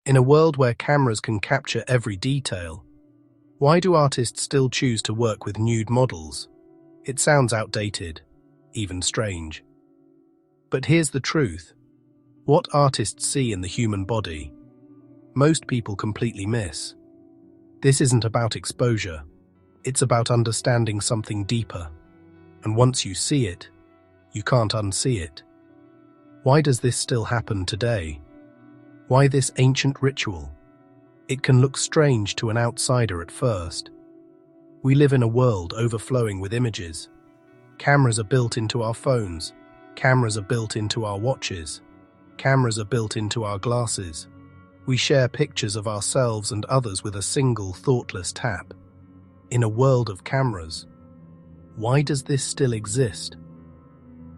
In a world where cameras can capture every detail, why do artists still choose to work with nude models? It sounds outdated, even strange. But here's the truth. What artists see in the human body, most people completely miss. This isn't about exposure. It's about understanding something deeper. And once you see it, you can't unsee it. Why does this still happen today? Why this ancient ritual? It can look strange to an outsider at first. We live in a world overflowing with images. Cameras are built into our phones. Cameras are built into our watches. Cameras are built into our glasses. We share pictures of ourselves and others with a single thoughtless tap. In a world of cameras, why does this still exist?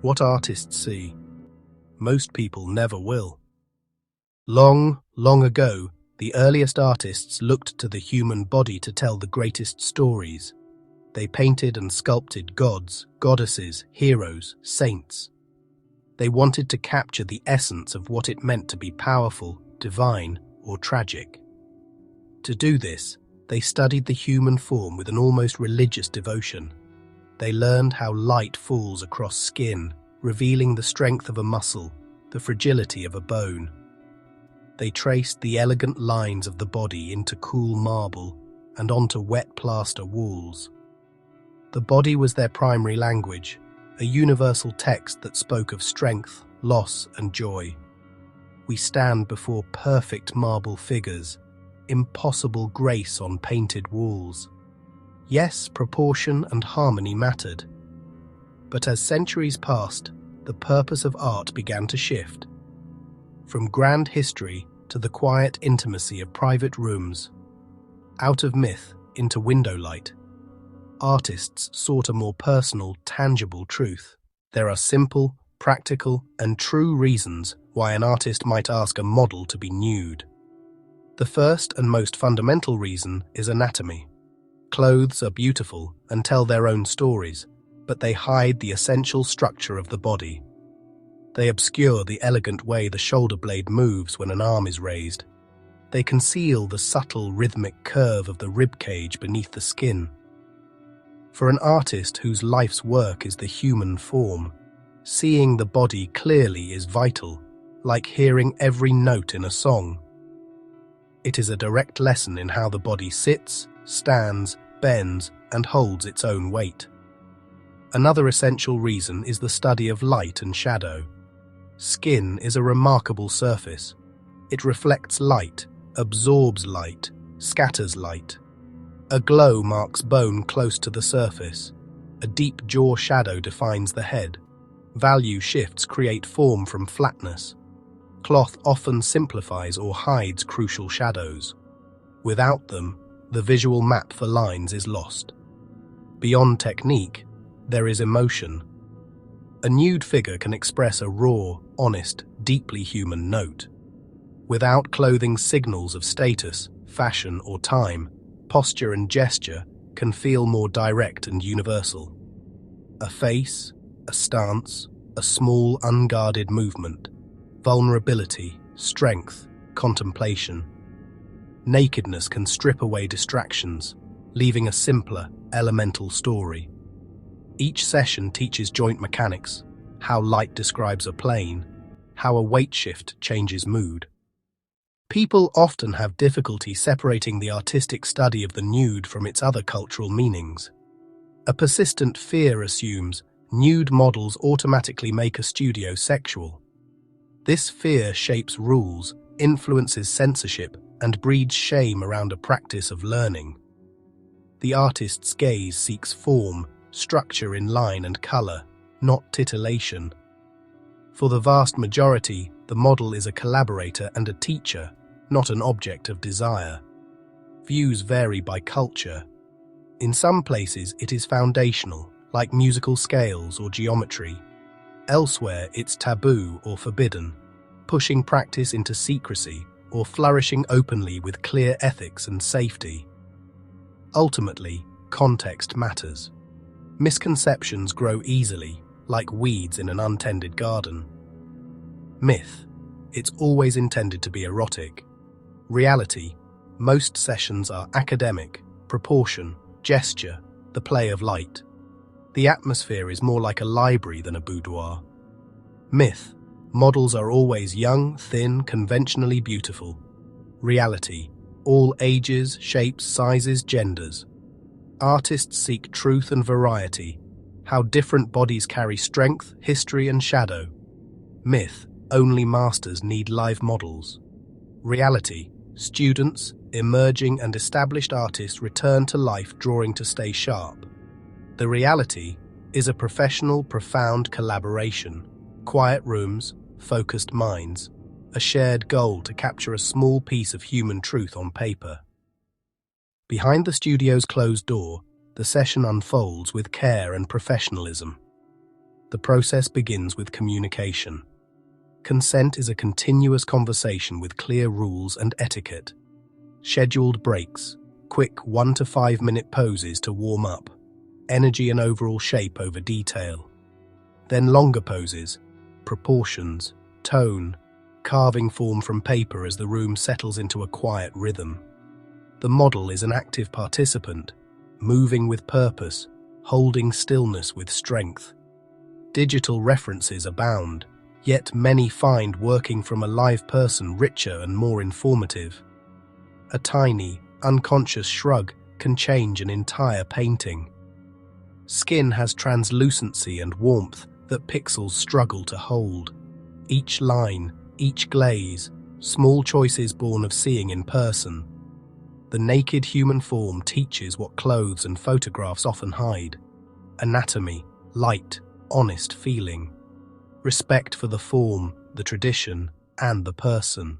What artists see, most people never will. Long, long ago, the earliest artists looked to the human body to tell the greatest stories. They painted and sculpted gods, goddesses, heroes, saints. They wanted to capture the essence of what it meant to be powerful, divine, or tragic. To do this, they studied the human form with an almost religious devotion. They learned how light falls across skin, revealing the strength of a muscle, the fragility of a bone. They traced the elegant lines of the body into cool marble and onto wet plaster walls. The body was their primary language, a universal text that spoke of strength, loss, and joy. We stand before perfect marble figures, impossible grace on painted walls. Yes, proportion and harmony mattered. But as centuries passed, the purpose of art began to shift. From grand history to the quiet intimacy of private rooms, out of myth into window light, artists sought a more personal, tangible truth. There are simple, practical, and true reasons why an artist might ask a model to be nude. The first and most fundamental reason is anatomy. Clothes are beautiful and tell their own stories, but they hide the essential structure of the body. They obscure the elegant way the shoulder blade moves when an arm is raised. They conceal the subtle rhythmic curve of the rib cage beneath the skin. For an artist whose life's work is the human form, seeing the body clearly is vital, like hearing every note in a song. It is a direct lesson in how the body sits, stands, bends, and holds its own weight. Another essential reason is the study of light and shadow. Skin is a remarkable surface. It reflects light, absorbs light, scatters light. A glow marks bone close to the surface. A deep jaw shadow defines the head. Value shifts create form from flatness. Cloth often simplifies or hides crucial shadows. Without them, the visual map for lines is lost. Beyond technique, there is emotion. A nude figure can express a raw, honest, deeply human note. Without clothing signals of status, fashion, or time, posture and gesture can feel more direct and universal. A face, a stance, a small, unguarded movement, vulnerability, strength, contemplation. Nakedness can strip away distractions, leaving a simpler, elemental story. Each session teaches joint mechanics, how light describes a plane, how a weight shift changes mood. People often have difficulty separating the artistic study of the nude from its other cultural meanings. A persistent fear assumes nude models automatically make a studio sexual. This fear shapes rules, influences censorship, and breeds shame around a practice of learning. The artist's gaze seeks form, structure in line and color, not titillation. For the vast majority, the model is a collaborator and a teacher, not an object of desire. Views vary by culture. In some places, it is foundational, like musical scales or geometry. Elsewhere, it's taboo or forbidden, pushing practice into secrecy or flourishing openly with clear ethics and safety. Ultimately, context matters. Misconceptions grow easily, like weeds in an untended garden. Myth. It's always intended to be erotic. Reality. Most sessions are academic, proportion, gesture, the play of light. The atmosphere is more like a library than a boudoir. Myth. Models are always young, thin, conventionally beautiful. Reality. All ages, shapes, sizes, genders. Artists seek truth and variety, how different bodies carry strength, history, and shadow. Myth. Only masters need live models. Reality. Students, emerging and established artists return to life drawing to stay sharp. The reality is a professional, profound collaboration. Quiet rooms, focused minds, a shared goal to capture a small piece of human truth on paper. Behind the studio's closed door, the session unfolds with care and professionalism. The process begins with communication. Consent is a continuous conversation with clear rules and etiquette. Scheduled breaks, quick 1 to 5 minute poses to warm up, energy and overall shape over detail. Then longer poses, proportions, tone, carving form from paper as the room settles into a quiet rhythm. The model is an active participant, moving with purpose, holding stillness with strength. Digital references abound, yet many find working from a live person richer and more informative. A tiny, unconscious shrug can change an entire painting. Skin has translucency and warmth that pixels struggle to hold. Each line, each glaze, small choices born of seeing in person. The naked human form teaches what clothes and photographs often hide. Anatomy, light, honest feeling. Respect for the form, the tradition, and the person.